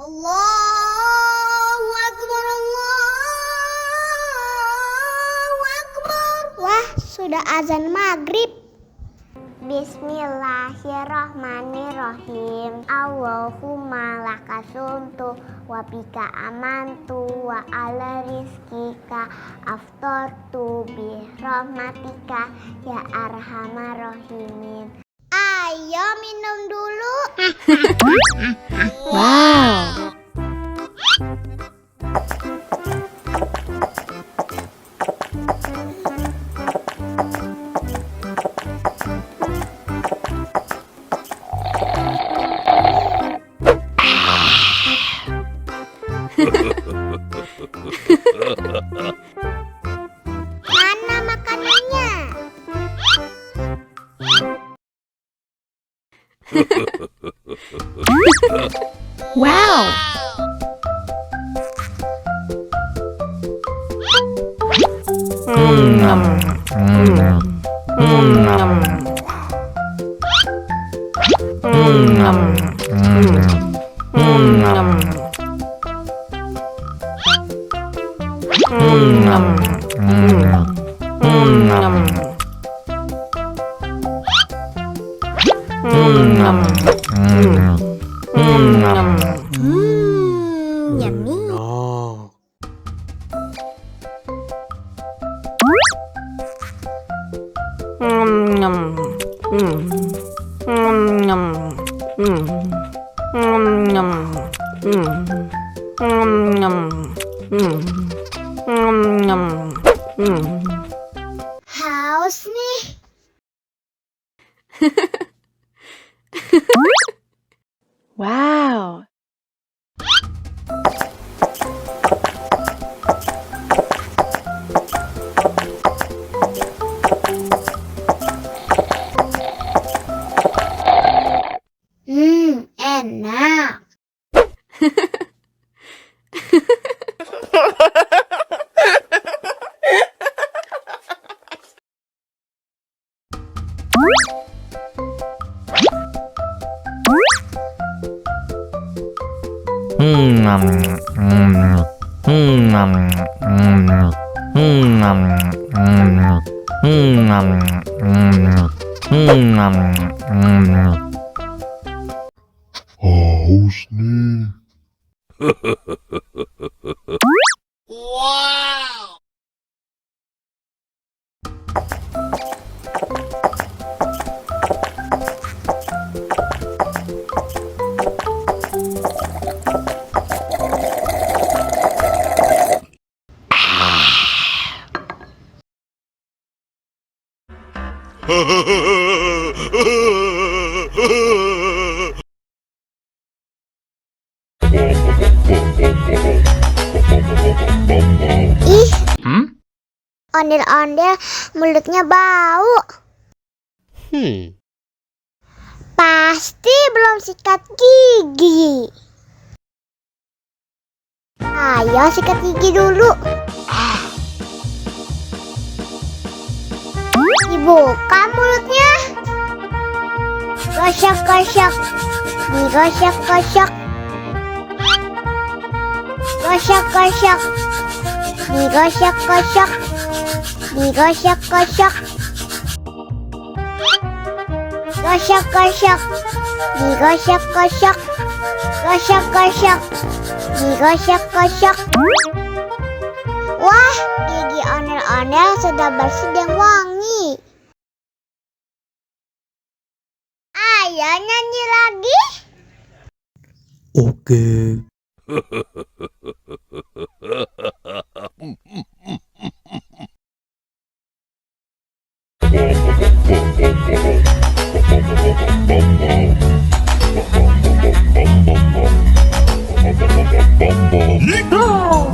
Allahu Akbar, Allahu Akbar. Wah, sudah azan maghrib. Bismillahirrahmanirrahim. Allahumma lakasumtu wa bika amantu wa ala rizkika aftortu bi rahmatika ya arhamar rahimin. Ayo minum dulu. Wow. Mana makanannya? Wow. Yummy. No. Haus nih. Wow. Enak. Haus nih. Ih, ondel-ondel mulutnya bau. Pasti belum sikat gigi. Ayo sikat gigi dulu. Dibuka mulutnya. Gosok-gosok. Digosok-gosok. Gosok-gosok. Digosok-gosok. Digosok-gosok. Gosok-gosok. Digosok-gosok. Gosok-gosok. Digosok-gosok. Wah, gigi ondel-ondel sudah bersih dan wangi. Ayo nyanyi lagi. Oke. Oh.